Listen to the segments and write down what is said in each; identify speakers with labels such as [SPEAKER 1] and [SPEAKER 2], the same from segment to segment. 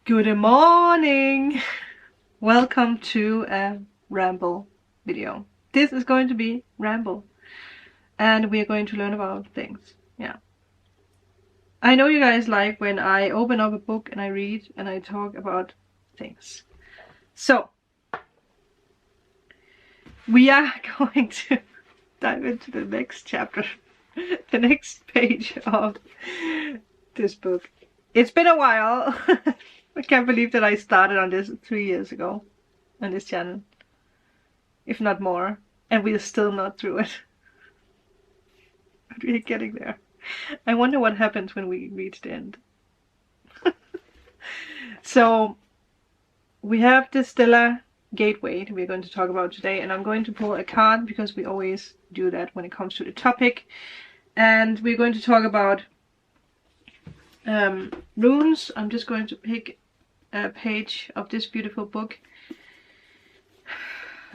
[SPEAKER 1] Good morning! Welcome to a ramble video. This is going to be ramble. And we are going to learn about things. Yeah. I know you guys like when I open up a book and I read and I talk about things. So, we are going to dive into the next chapter. The next page of this book. It's been a while. I can't believe that I started on this 3 years ago on this channel, if not more, and we're still not through it. But we're getting there. I wonder what happens when we reach the end. So we have the stellar gateway that we're going to talk about today, and I'm going to pull a card because we always do that when it comes to the topic. And we're going to talk about runes. I'm just going to pick a page of this beautiful book.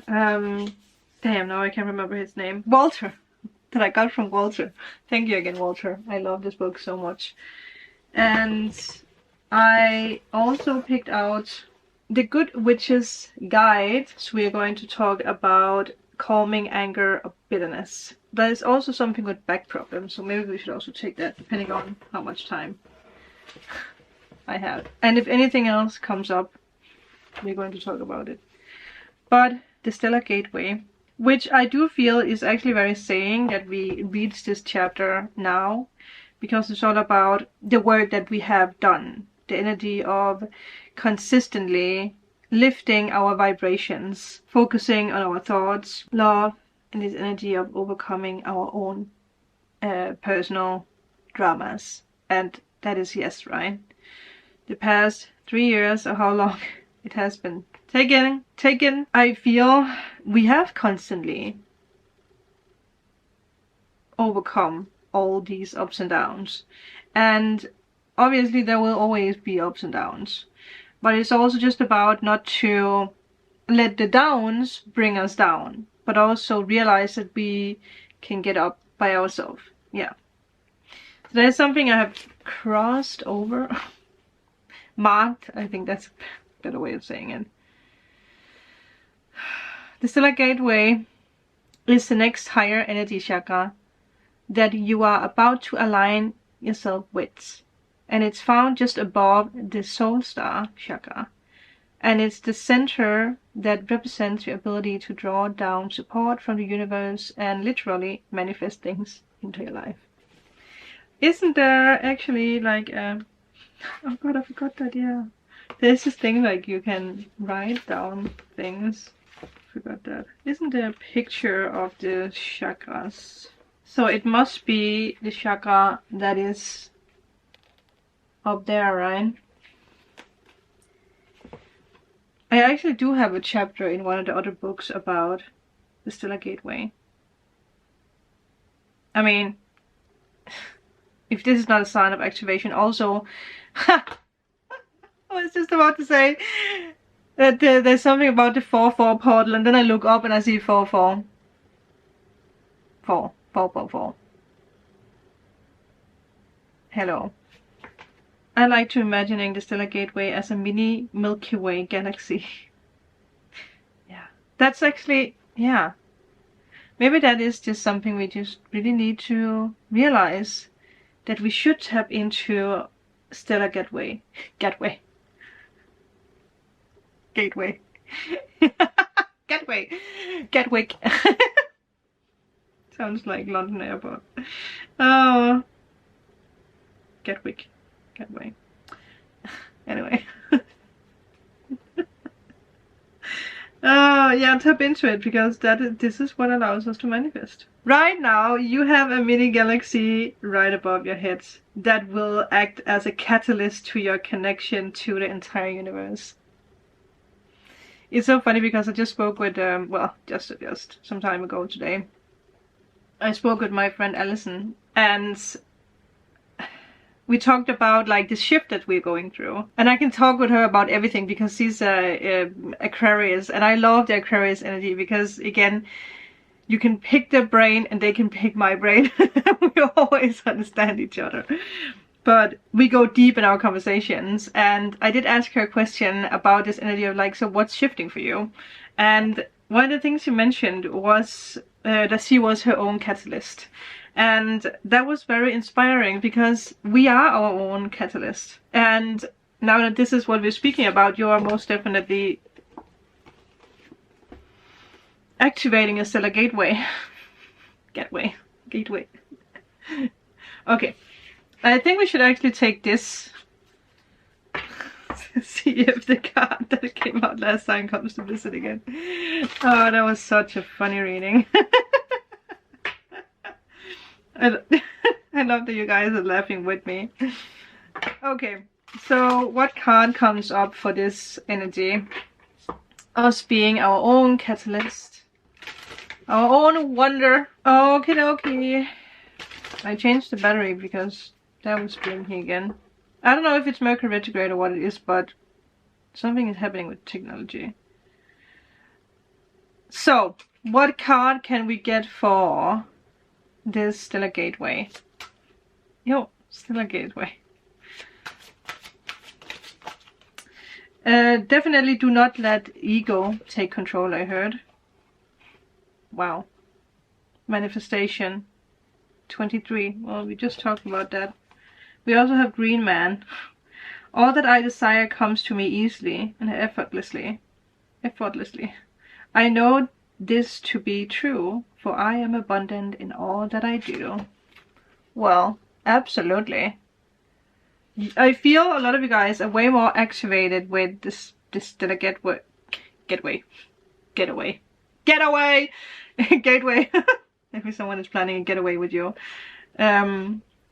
[SPEAKER 1] Damn, now I can't remember his name. Walter, that I got from Walter. Thank you again, Walter. I love this book so much. And I also picked out The Good Witch's Guide. So we are going to talk about calming anger or bitterness. There is also something with back problems, so maybe we should also take that depending on how much time I have. And if anything else comes up, we're going to talk about it. But the Stellar Gateway, which I do feel is actually very saying that we read this chapter now, because it's all about the work that we have done, the energy of consistently lifting our vibrations, focusing on our thoughts, love, and this energy of overcoming our own personal dramas. And that is yes, right? The past 3 years, or how long it has been taken, I feel we have constantly overcome all these ups and downs. And obviously there will always be ups and downs. But it's also just about not to let the downs bring us down, but also realize that we can get up by ourselves. Yeah. So there's something I have crossed over. Marked, I think that's a better way of saying it. The Stellar Gateway is the next higher energy chakra that you are about to align yourself with. And it's found just above the Soul Star chakra. And it's the center that represents your ability to draw down support from the universe and literally manifest things into your life. Isn't there actually like a... Oh god, I forgot that, yeah. There's this thing like you can write down things. Forgot that. Isn't there a picture of the chakras? So it must be the chakra that is up there, right? I actually do have a chapter in one of the other books about the Stellar Gateway. I mean, if this is not a sign of activation, also... I was just about to say that there's something about the 4-4 portal, and then I look up and I see 4-4. 4. Hello. I like to imagining the Stellar Gateway as a mini Milky Way galaxy. Yeah. That's actually, yeah. Maybe that is just something we just really need to realize, that we should tap into Stellar Gateway. Gateway. Gatwick. Sounds like London Airport. Oh. Gatwick. Gateway. Anyway. Yeah, tap into it, because this is what allows us to manifest. Right now, you have a mini galaxy right above your head that will act as a catalyst to your connection to the entire universe. It's so funny because I just spoke with, well, just some time ago today. I spoke with my friend Allison, and we talked about like the shift that we're going through. And I can talk with her about everything because she's a Aquarius, and I love the Aquarius energy because, again, you can pick their brain and they can pick my brain. We always understand each other. but we go deep in our conversations. And I did ask her a question about this energy of like, so what's shifting for you? And one of the things she mentioned was that she was her own catalyst. And that was very inspiring, because we are our own catalyst. And now that this is what we're speaking about, you are most definitely activating a stellar gateway. Gateway. Okay. I think we should actually take this to see if the card that came out last time comes to visit again. Oh, that was such a funny reading. I love that you guys are laughing with me. Okay, so what card comes up for this energy? Us being our own catalyst. Our own wonder. Okay, okay. I changed the battery because that was blinking again. I don't know if it's Mercury retrograde or what it is, but something is happening with technology. So, what card can we get for this stellar gateway? Yo, stellar gateway. Definitely do not let ego take control, I heard. Wow. Manifestation. 23. Well, we just talked about that. We also have Green Man. All that I desire comes to me easily and effortlessly. I know this to be true, for I am abundant in all that I do. Well, absolutely. I feel a lot of you guys are way more activated with this gateway. Maybe someone is planning a getaway with you.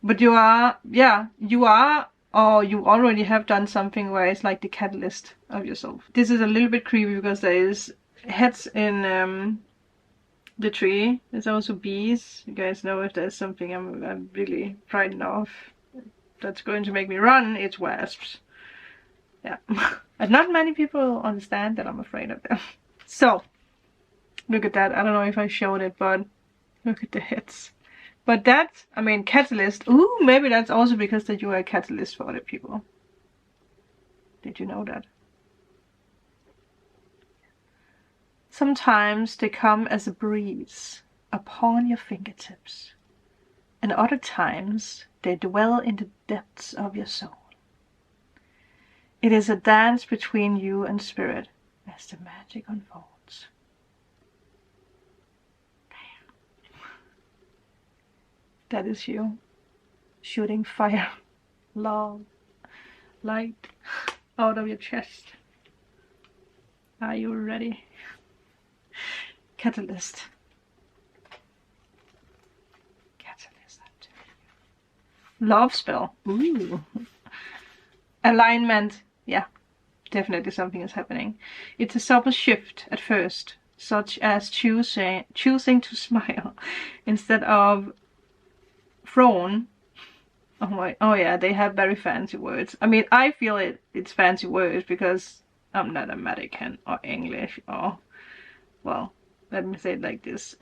[SPEAKER 1] But you are, yeah, you are, or you already have done something where it's like the catalyst of yourself. This is a little bit creepy because there is heads in the tree. There's also bees. You guys know if there's something I'm really frightened of that's going to make me run, it's wasps. Yeah. And not many people understand that I'm afraid of them. So, look at that. I don't know if I showed it, but look at the heads. But that, I mean, catalyst. Ooh, maybe that's also because that you are a catalyst for other people. Did you know that? Sometimes they come as a breeze upon your fingertips, and other times they dwell in the depths of your soul. It is a dance between you and spirit as the magic unfolds. That is you, shooting fire, love, light out of your chest. Are you ready? Catalyst. Love spell. Ooh. Alignment. Yeah, definitely something is happening. It's a subtle shift at first, such as choosing to smile instead of frown. Oh yeah, they have very fancy words. I mean, I feel it's fancy words because I'm not American or English or, well, let me say it like this.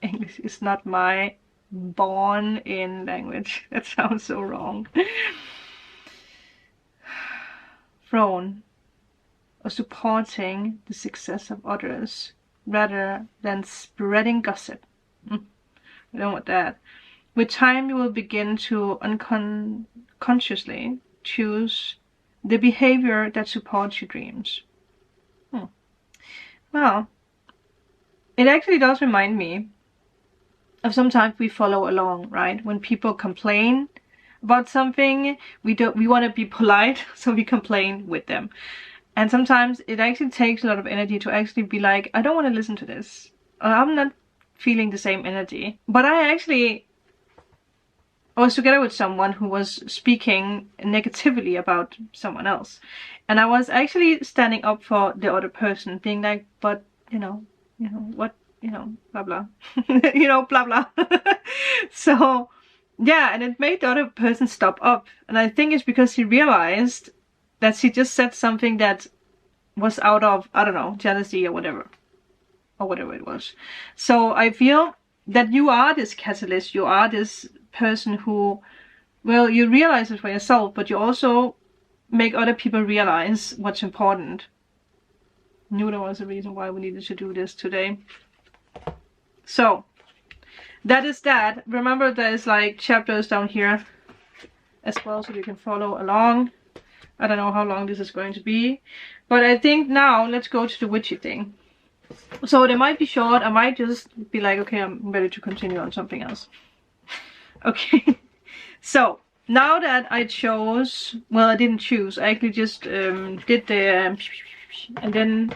[SPEAKER 1] English is not my born in language. That sounds so wrong. Frown, or supporting the success of others rather than spreading gossip. I don't want that. With time, you will begin to unconsciously choose the behavior that supports your dreams. Well, it actually does remind me of sometimes we follow along, right? When people complain about something, we want to be polite, so we complain with them. And sometimes it actually takes a lot of energy to actually be like, I don't want to listen to this. I'm not feeling the same energy. But I was together with someone who was speaking negatively about someone else. And I was actually standing up for the other person, being like, but, what, blah, blah. Blah, blah. So, yeah, and it made the other person stop up. And I think it's because he realized that she just said something that was out of, I don't know, jealousy or whatever it was. So I feel that you are this catalyst, you are this person who well, you realize it for yourself, but you also make other people realize what's important. Knew there was a reason why we needed to do this today. So that is that. Remember, there's like chapters down here as well, so you can follow along. I don't know how long this is going to be, but I think now let's go to the witchy thing. So they might be short. I might just be like, okay, I'm ready to continue on something else. Okay. So now that I chose, well, I didn't choose. I actually just did the, and then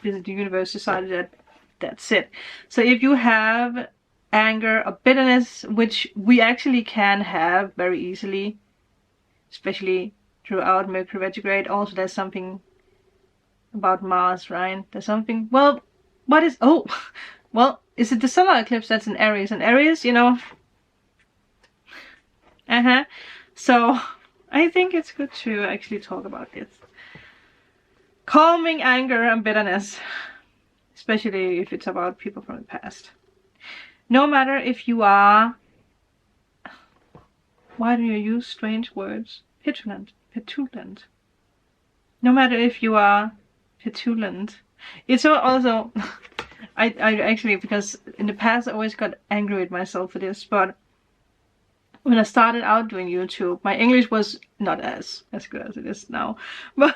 [SPEAKER 1] the universe decided that that's it. So if you have anger or bitterness, which we actually can have very easily, especially throughout Mercury retrograde. Also, there's something about Mars, right? There's something, well, what is, oh, well, is it the solar eclipse that's in Aries? And Aries, you know, so I think it's good to actually talk about this. Calming anger and bitterness, especially if it's about people from the past. No matter if you are, why do you use strange words? Petulant. No matter if you are petulant. It's also, I actually, because in the past I always got angry with myself for this, but when I started out doing YouTube, my English was not as good as it is now. But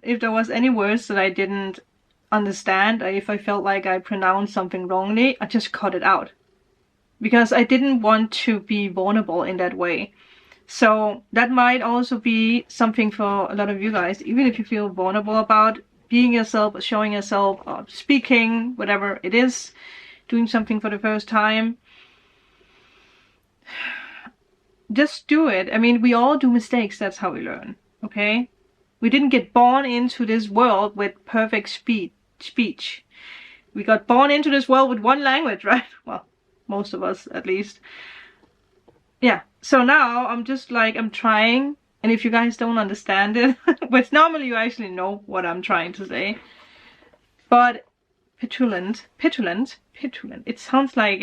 [SPEAKER 1] if there was any words that I didn't understand, or if I felt like I pronounced something wrongly, I just cut it out. Because I didn't want to be vulnerable in that way. So that might also be something for a lot of you guys, even if you feel vulnerable about being yourself, showing yourself, or speaking, whatever it is, doing something for the first time. Just do it. I mean, we all do mistakes. That's how we learn, okay? We didn't get born into this world with perfect speech. We got born into this world with one language, right? Well, most of us at least. Yeah, so now I'm just like, I'm trying, and if you guys don't understand it, which normally you actually know what I'm trying to say, but petulant, it sounds like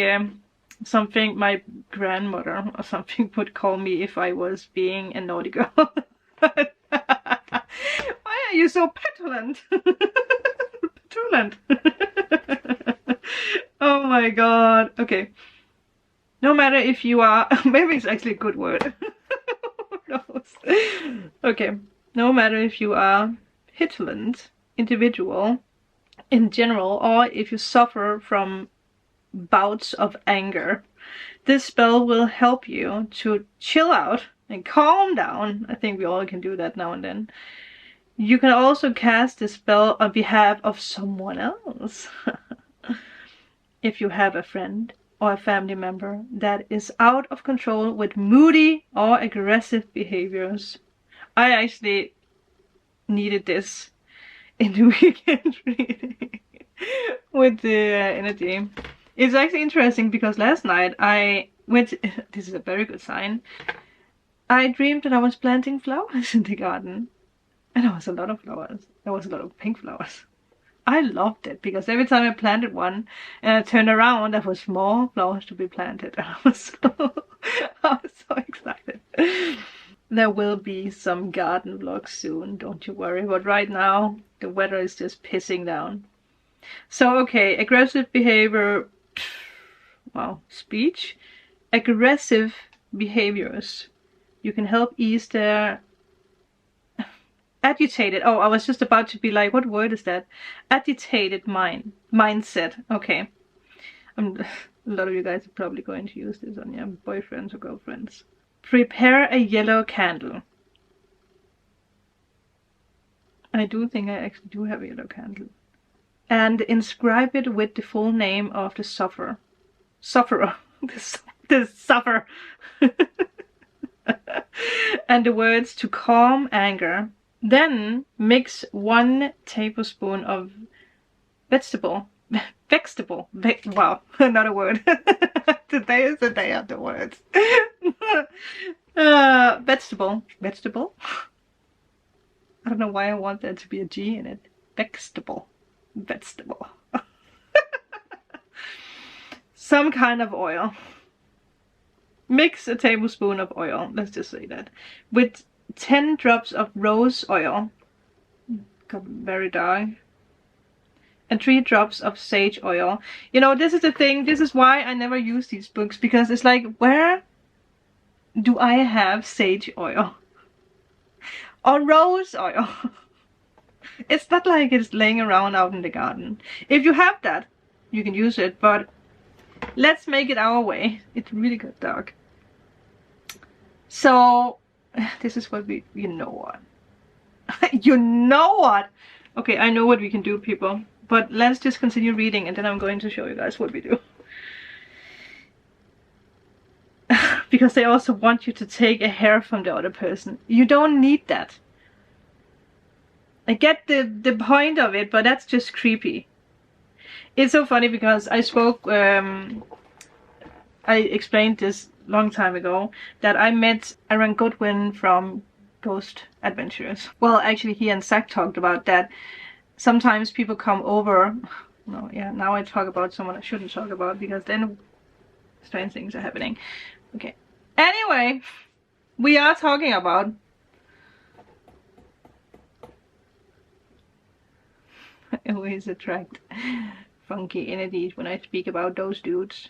[SPEAKER 1] something my grandmother or something would call me if I was being a naughty girl. Why are you so petulant? Petulant. Oh my god. Okay. No matter if you are, maybe it's actually a good word. Who knows? Okay. No matter if you are petulant individual in general, or if you suffer from bouts of anger, this spell will help you to chill out and calm down. I think we all can do that now and then. You can also cast this spell on behalf of someone else. If you have a friend or a family member that is out of control with moody or aggressive behaviors. I actually needed this in the weekend reading with the energy. It's actually interesting because last night I went, this is a very good sign, I dreamed that I was planting flowers in the garden. And there was a lot of flowers. There was a lot of pink flowers. I loved it because every time I planted one and I turned around, there was more flowers to be planted. And I was so excited. There will be some garden vlogs soon, don't you worry. But right now, the weather is just pissing down. So, okay, aggressive behavior. Wow, speech. Aggressive behaviors. You can help ease their agitated. Oh, I was just about to be like, what word is that? Agitated mindset. Okay. A lot of you guys are probably going to use this on your boyfriends or girlfriends. Prepare a yellow candle. I do think I actually do have a yellow candle. And inscribe it with the full name of the sufferer. The sufferer. And the words to calm anger. Then mix 1 tablespoon of vegetable. Wow, another word. Today is the day of the words. Vegetable. I don't know why I want there to be a G in it. Vegetable. Some kind of oil. Mix a tablespoon of oil, let's just say that, with 10 drops of rose oil, got very dark, and 3 drops of sage oil. You know, this is the thing, this is why I never use these books, because it's like, where do I have sage oil? Or rose oil? It's not like it's laying around out in the garden. If you have that, you can use it, but let's make it our way. It really got dark. So, this is what we, you know what? You know what? Okay, I know what we can do, people. But let's just continue reading, and then I'm going to show you guys what we do. Because they also want you to take a hair from the other person. You don't need that. I get the point of it, but that's just creepy. It's so funny because I spoke, I explained this long time ago, that I met Aaron Goodwin from Ghost Adventures. Well, actually he and Zach talked about that. Sometimes people come over, no, yeah, now I talk about someone I shouldn't talk about, because then strange things are happening. Okay, anyway, we are talking about I always attract funky energies when I speak about those dudes.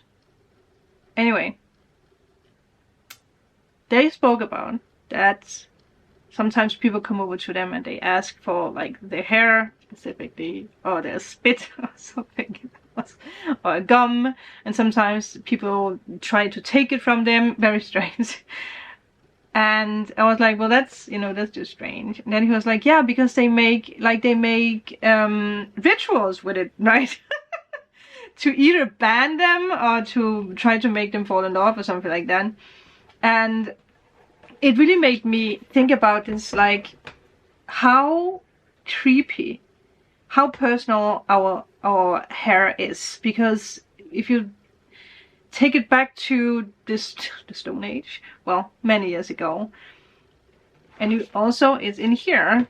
[SPEAKER 1] Anyway, they spoke about that sometimes people come over to them and they ask for like their hair specifically, or their spit or something, or a gum, and sometimes people try to take it from them. Very strange. And I was like, well, that's, you know, that's just strange. And then he was like, yeah, because they make rituals with it, right? To either ban them or to try to make them fall in love or something like that. And it really made me think about this, like, how creepy, how personal our hair is. Because if you take it back to the Stone Age, well, many years ago, and you also, it's in here,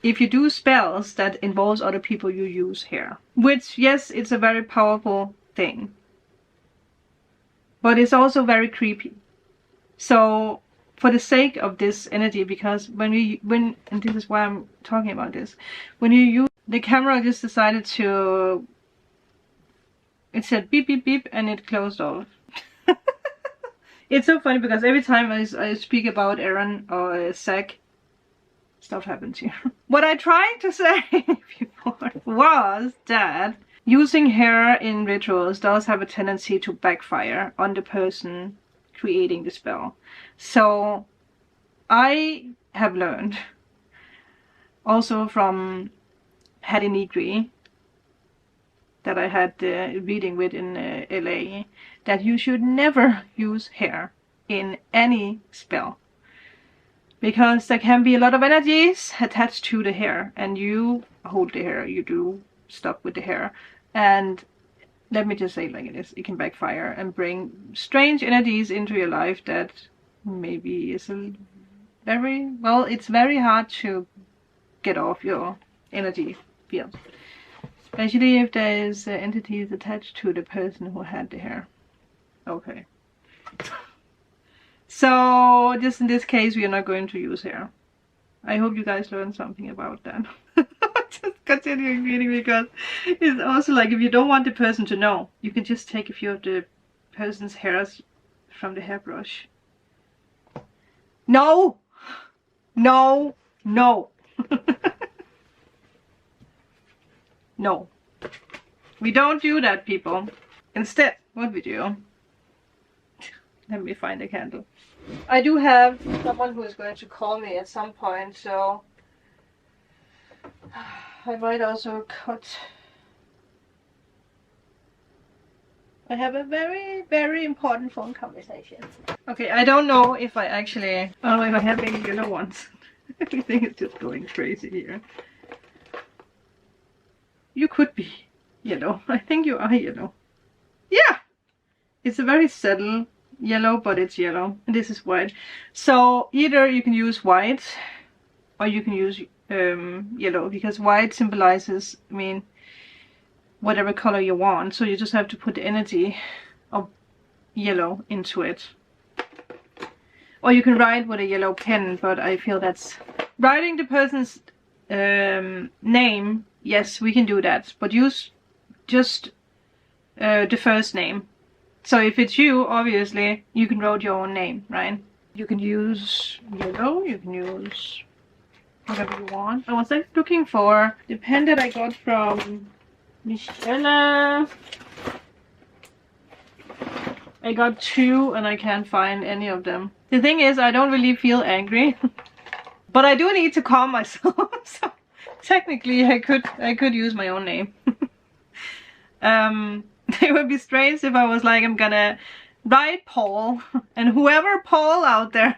[SPEAKER 1] if you do spells that involves other people, you use hair. Which, yes, it's a very powerful thing, but it's also very creepy. So, for the sake of this energy, because and this is why I'm talking about this, when you use the camera, just decided to, it said beep beep beep and it closed off. It's so funny because every time I speak about Aaron or Zach, stuff happens here. What I tried to say before was that using hair in rituals does have a tendency to backfire on the person creating the spell. So I have learned also from Hattie Negri, that I had reading with in LA, that you should never use hair in any spell, because there can be a lot of energies attached to the hair, and you hold the hair, you do stuff with the hair, and let me just say it like it is, it can backfire and bring strange energies into your life that maybe is very, well, it's very hard to get off your energy field. Especially if there's entities attached to the person who had the hair. Okay. So, just in this case, we are not going to use hair. I hope you guys learned something about that. Just continuing reading, because it's also like, if you don't want the person to know, you can just take a few of the person's hairs from the hairbrush. No! No! No! No, we don't do that, people. Instead, what we do, let me find a candle. I do have someone who is going to call me at some point, so I might also cut. I have a very, very important phone conversation. Okay, I don't know if I actually, oh, if I have any yellow ones. Everything is just going crazy here. You could be yellow. I think you are yellow. Yeah! It's a very subtle yellow, but it's yellow. And this is white. So either you can use white or you can use yellow, because white symbolizes, I mean, whatever color you want. So you just have to put the energy of yellow into it. Or you can write with a yellow pen, but I feel that's... Writing the person's name, yes, we can do that. But use just the first name. So if it's you, obviously, you can write your own name, right? You can use yellow, you can use whatever you want. I was like looking for the pen that I got from Michelle. I got 2 and I can't find any of them. The thing is, I don't really feel angry. But I do need to calm myself. So technically I could use my own name. It would be strange if I was like, I'm gonna write Paul, and whoever Paul out there,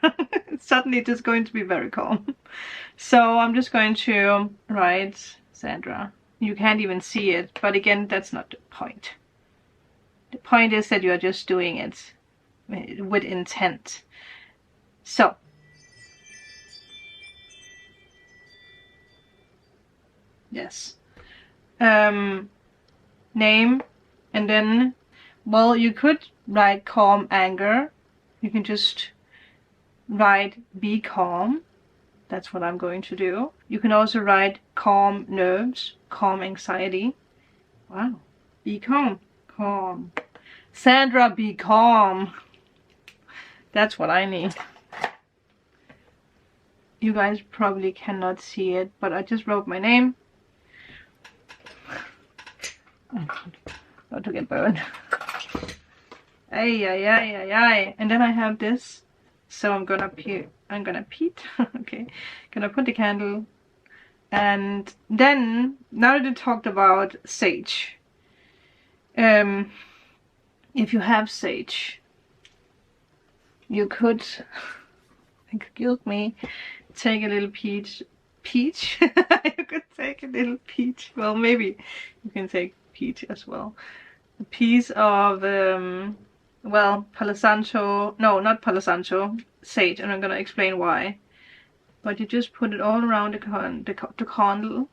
[SPEAKER 1] it's suddenly just going to be very calm. So I'm just going to write Sandra. You can't even see it, but again, that's not the point. The point is that you are just doing it with intent. So. Yes. Name, and then, well, you could write calm anger. You can just write be calm. That's what I'm going to do. You can also write calm nerves, calm anxiety. Wow. Be calm. Calm. Sandra, be calm. That's what I need. You guys probably cannot see it, but I just wrote my name. Not to get burned. Ay, ay, ay, ay, ay. And then I have this. So I'm gonna peet. Okay. Gonna put the candle. And then, now that I talked about sage. If you have sage, you could, excuse me, take a little peach. You could take a little peach. Well, maybe you can take peach as well. A piece of, well, Palo Santo, no, not Palo Santo, sage, and I'm gonna explain why. But you just put it all around the candle.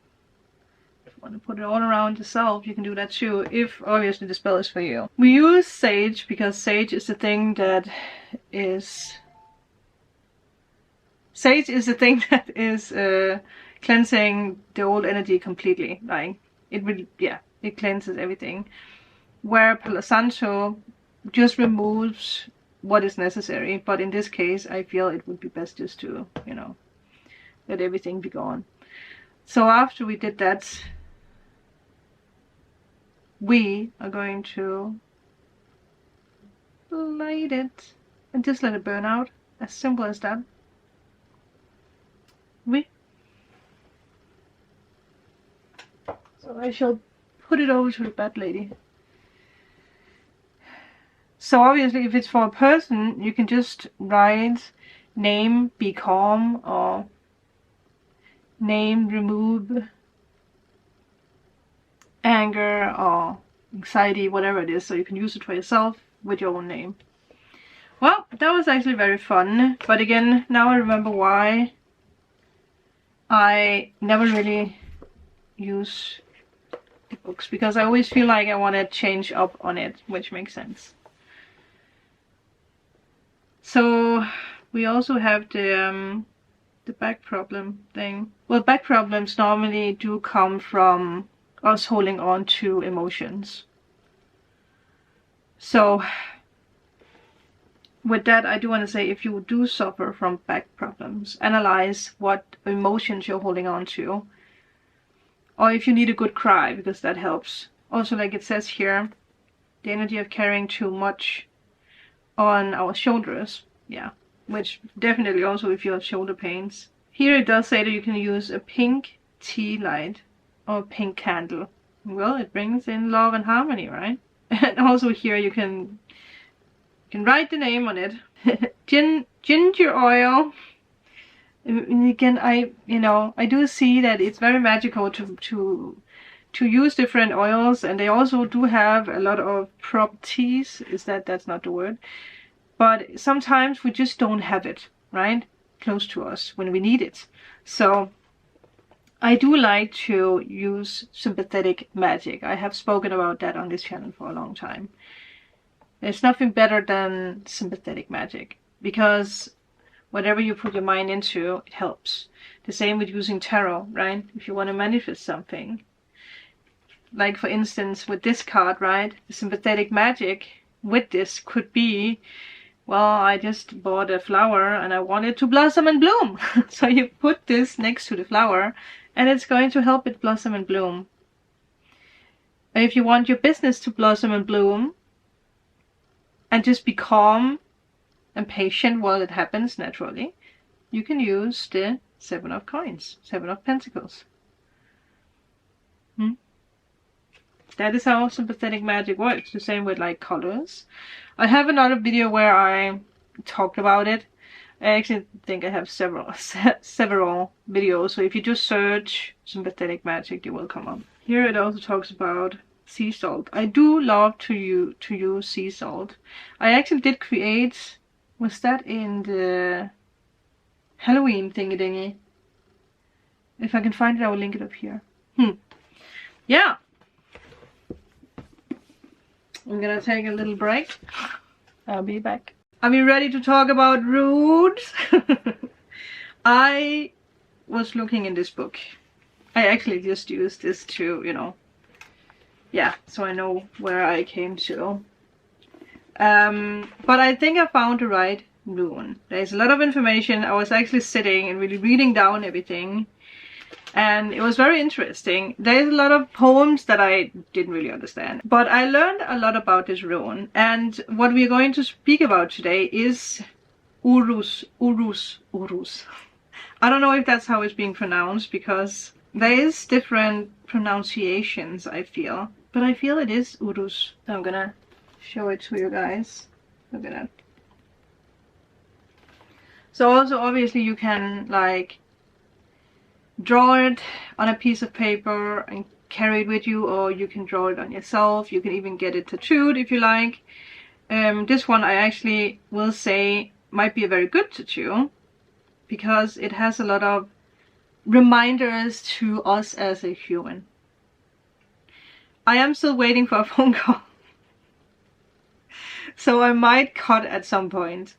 [SPEAKER 1] If you want to put it all around yourself, you can do that too, if obviously the spell is for you. We use sage because sage is the thing that is... Sage is the thing that is cleansing the old energy completely. Like, it really, yeah, it cleanses everything. Where Palo Santo just removes what is necessary. But in this case, I feel it would be best just to, you know, let everything be gone. So after we did that, we are going to light it and just let it burn out. As simple as that. So I shall put it over to the bed lady. So obviously if it's for a person, you can just write name, be calm, or name, remove anger or anxiety, whatever it is. So you can use it for yourself with your own name. Well, that was actually very fun. But again, now I remember why I never really use the books, because I always feel like I want to change up on it, which makes sense. So we also have the back problem thing. Well, back problems normally do come from us holding on to emotions. So with that, I do want to say, if you do suffer from back problems, analyze what emotions you're holding on to. Or if you need a good cry, because that helps. Also, like it says here, the energy of carrying too much on our shoulders. Yeah, which definitely also if you have shoulder pains. Here it does say that you can use a pink tea light or a pink candle. Well, it brings in love and harmony, right? And also here you can write the name on it. Ginger oil. And again, I do see that it's very magical to use different oils, and they also do have a lot of properties. That's not the word, but sometimes we just don't have it right close to us when we need it. So I do like to use sympathetic magic. I have spoken about that on this channel for a long time. There's nothing better than sympathetic magic, because whatever you put your mind into, it helps. The same with using tarot, right? If you want to manifest something. Like for instance, with this card, right? The sympathetic magic with this could be, well, I just bought a flower and I want it to blossom and bloom. So you put this next to the flower and it's going to help it blossom and bloom. And if you want your business to blossom and bloom and just be calm and patient while it happens naturally, you can use the 7 of coins, 7 of pentacles. That is how sympathetic magic works. The same with like colors. I have another video where I talked about it. I actually think I have several videos. So if you just search sympathetic magic, it will come up. Here it also talks about sea salt. I do love to use sea salt. I actually did create, was that in the Halloween thingy? If I can find it, I will link it up here. Yeah. I'm gonna take a little break. I'll be back. Are we ready to talk about Uruz? I was looking in this book. I actually just used this to, you know, yeah, so I know where I came to. But I think I found the right rune. There's a lot of information. I was actually sitting and really reading down everything. And it was very interesting. There's a lot of poems that I didn't really understand. But I learned a lot about this rune. And what we're going to speak about today is Uruz. I don't know if that's how it's being pronounced, because there is different pronunciations, I feel. But I feel it is Uruz. So I'm gonna show it to you guys. Look at that. So also obviously you can like draw it on a piece of paper and carry it with you, or you can draw it on yourself. You can even get it tattooed if you like. This one I actually will say might be a very good tattoo, because it has a lot of reminders to us as a human. I am still waiting for a phone call, so I might cut at some point,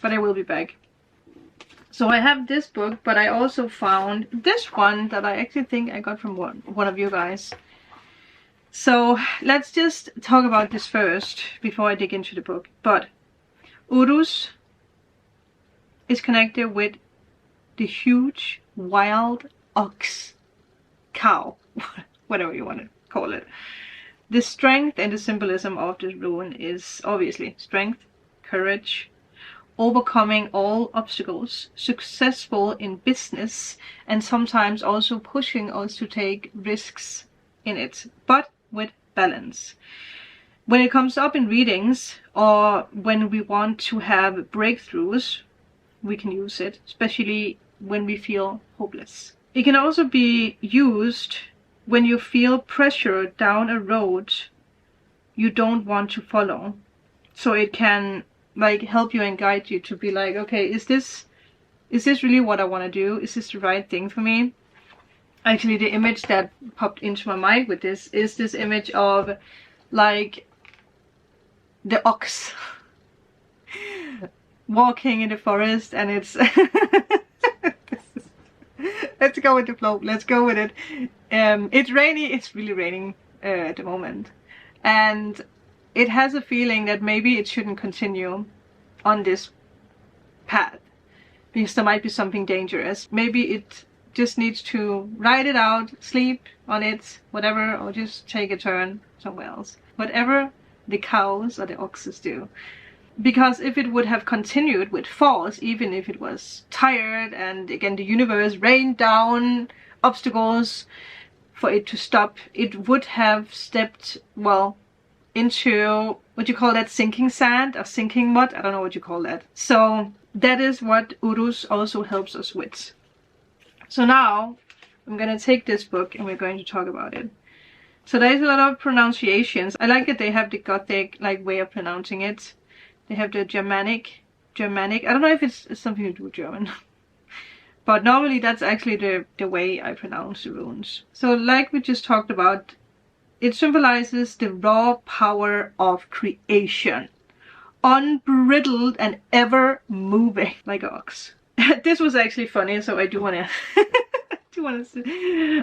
[SPEAKER 1] but I will be back. So I have this book, but I also found this one that I actually think I got from one of you guys. So let's just talk about this first before I dig into the book. But Uruz is connected with the huge wild ox, cow, whatever you want to call it. The strength and the symbolism of this rune is obviously strength, courage, overcoming all obstacles, successful in business, and sometimes also pushing us to take risks in it, but with balance. When it comes up in readings, or when we want to have breakthroughs, we can use it, especially when we feel hopeless. It can also be used when you feel pressure down a road you don't want to follow. So it can like help you and guide you to be like, okay, is this really what I want to do? Is this the right thing for me? Actually, the image that popped into my mind with this is this image of like the ox walking in the forest, and it's let's go with the flow, let's go with it. It's rainy, it's really raining at the moment, and it has a feeling that maybe it shouldn't continue on this path because there might be something dangerous. Maybe it just needs to ride it out, sleep on it, whatever, or just take a turn somewhere else. Whatever the cows or the oxes do. Because if it would have continued with force, even if it was tired and again the universe rained down obstacles for it to stop, it would have stepped, well, into what you call that, sinking sand or sinking mud, I don't know what you call that. So that is what Uruz also helps us with. So now I'm gonna take this book and we're going to talk about it. So there's a lot of pronunciations. I like that they have the Gothic like way of pronouncing it. They have the Germanic. I don't know if it's something to do with German. But normally that's actually the way I pronounce the runes. So like we just talked about, it symbolizes the raw power of creation, unbridled and ever moving like an ox. This was actually funny, so I do want to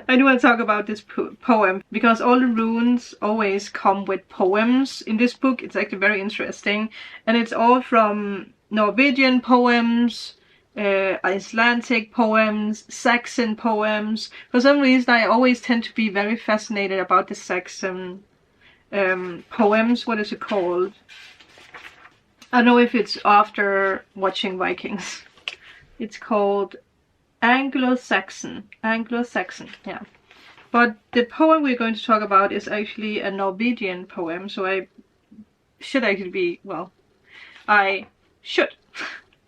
[SPEAKER 1] I do want to talk about this poem, because all the runes always come with poems in this book. It's actually very interesting, and it's all from Norwegian poems, Icelandic poems, Saxon poems. For some reason I always tend to be very fascinated about the Saxon poems. What is it called? I don't know if it's after watching Vikings. It's called Anglo-Saxon, yeah. But the poem we're going to talk about is actually a Norwegian poem, so I should actually be, well, I should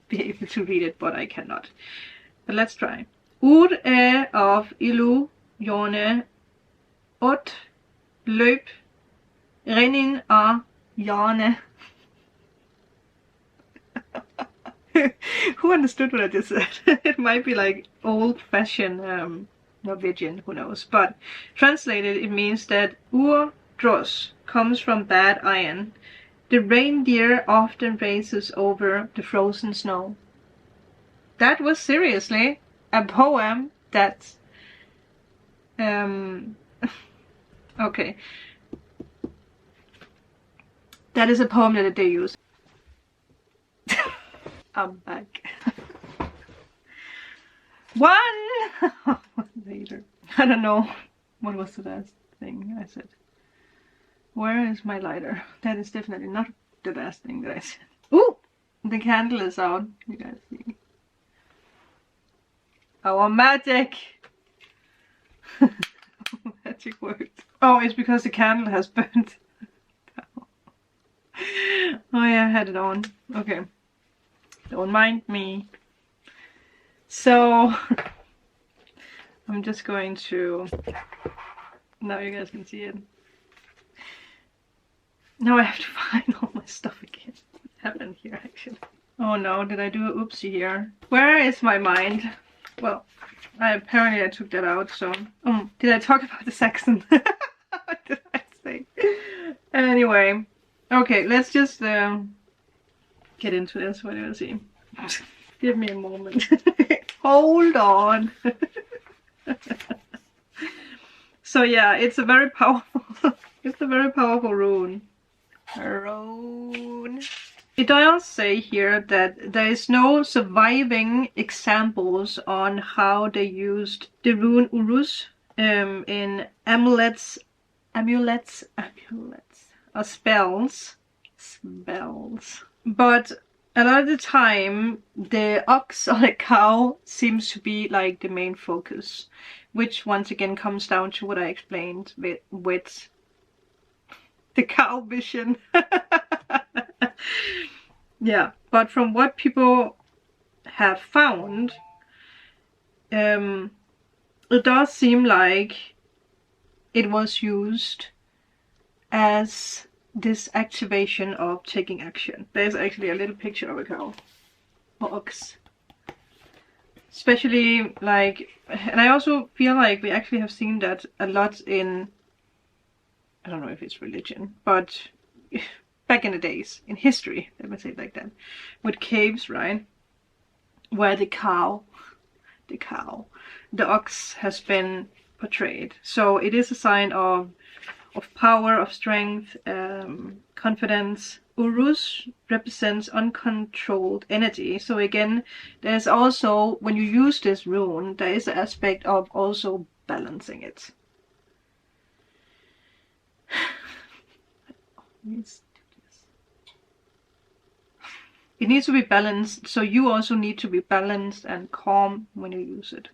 [SPEAKER 1] be able to read it, but I cannot. But let's try. Ord av ilu jone ot løp renning av jane. Who understood what I just said? It might be like old-fashioned Norwegian, who knows. But translated, it means that Uruz comes from bad iron. The reindeer often races over the frozen snow. That was seriously a poem that's... okay. That is a poem that they use. I'm back. One later. I don't know what was the last thing I said. Where is my lighter? That is definitely not the last thing that I said. Ooh! The candle is out. You guys see. Our magic! Magic worked. Oh, it's because the candle has burnt. Oh yeah, I had it on. Okay. Don't mind me. So I'm just going to, now you guys can see it. Now I have to find all my stuff again. What happened here actually? Oh no, did I do a oopsie here? Where is my mind? Well, apparently I took that out, so did I talk about the Saxon? What did I say? Anyway, okay, let's just get into this. What do you see? Give me a moment. Hold on. So yeah, it's a very powerful it's a very powerful rune. It does say here that there is no surviving examples on how they used the rune Uruz in amulets or spells. But a lot of the time the ox or the cow seems to be like the main focus, which once again comes down to what I explained with the cow vision. Yeah, but from what people have found, it does seem like it was used as this activation of taking action. There's actually a little picture of a cow or ox. Especially like, and I also feel like we actually have seen that a lot in, I don't know if it's religion, but back in the days, in history, let me say it like that, with caves, right? Where the ox has been portrayed. So it is a sign of power, of strength, confidence. Uruz represents uncontrolled energy. So again, there's also, when you use this rune, there is an aspect of also balancing it. It needs to be balanced, so you also need to be balanced and calm when you use it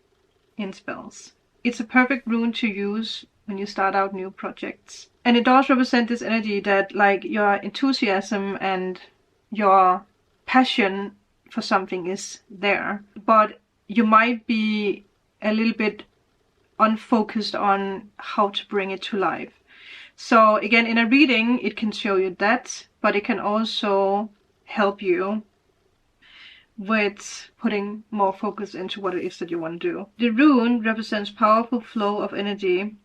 [SPEAKER 1] in spells. It's a perfect rune to use when you start out new projects. And it does represent this energy that, like, your enthusiasm and your passion for something is there, but you might be a little bit unfocused on how to bring it to life. So again, in a reading, it can show you that, but it can also help you with putting more focus into what it is that you want to do. The rune represents powerful flow of energy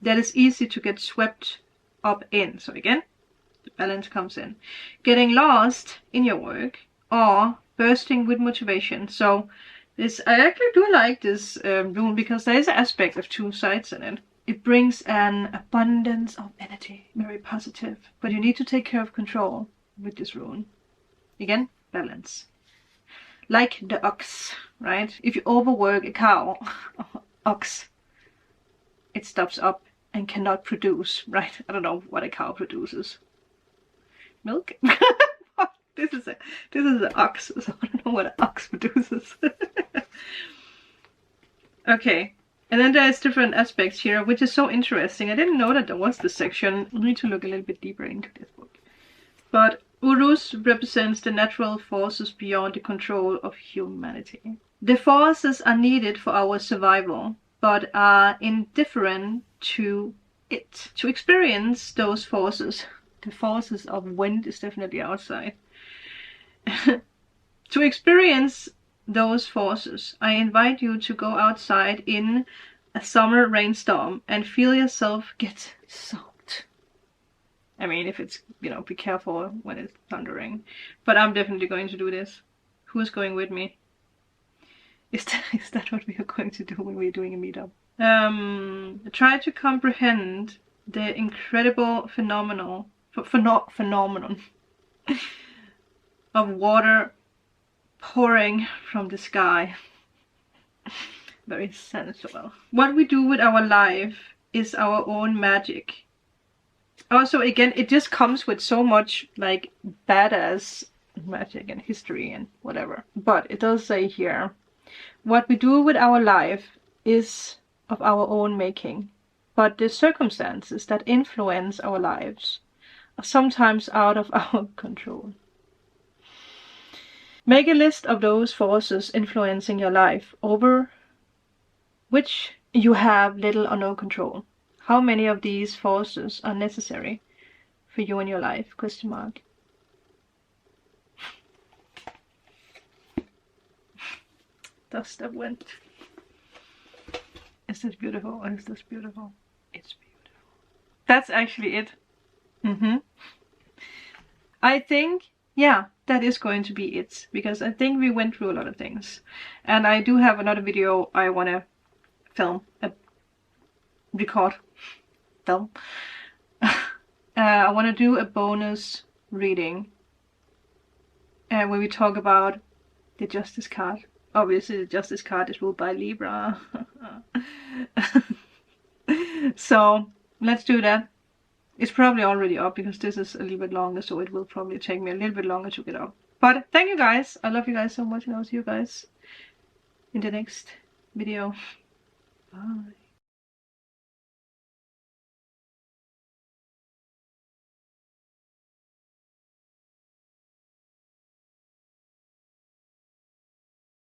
[SPEAKER 1] that is easy to get swept up in. So again, balance comes in. Getting lost in your work or bursting with motivation. So this, I actually do like this rune because there is an aspect of two sides in it. It brings an abundance of energy, very positive. But you need to take care of control with this rune. Again, balance. Like the ox, right? If you overwork a cow, ox, it stops up and cannot produce, right? I don't know what a cow produces. Milk? This is an ox, so I don't know what an ox produces. Okay, and then there's different aspects here, which is so interesting. I didn't know that there was this section. I need to look a little bit deeper into this book. But Uruz represents the natural forces beyond the control of humanity. The forces are needed for our survival, but are indifferent to it. To experience those forces, the forces of wind is definitely outside. To experience those forces, I invite you to go outside in a summer rainstorm and feel yourself get soaked. I mean, if it's, you know, be careful when it's thundering. But I'm definitely going to do this. Who's going with me? Is that what we are going to do when we're doing a meetup? Try to comprehend the incredible phenomenon of water pouring from the sky. Very sensual. What we do with our life is our own magic. Also, again, it just comes with so much like badass magic and history and whatever. But it does say here, what we do with our life is of our own making, but the circumstances that influence our lives are sometimes out of our control. Make a list of those forces influencing your life over which you have little or no control. How many of these forces are necessary for you in your life? Question mark. Dust of wind. Is this beautiful or is this beautiful? It's beautiful. That's actually it. I think, yeah, that is going to be it. Because I think we went through a lot of things. And I do have another video I want to film. I want to do a bonus reading. Where we talk about the Justice card. Obviously, the Justice card is ruled by Libra. So, let's do that. It's probably already up because this is a little bit longer, so it will probably take me a little bit longer to get up. But thank you guys. I love you guys so much, and I'll see you guys in the next video.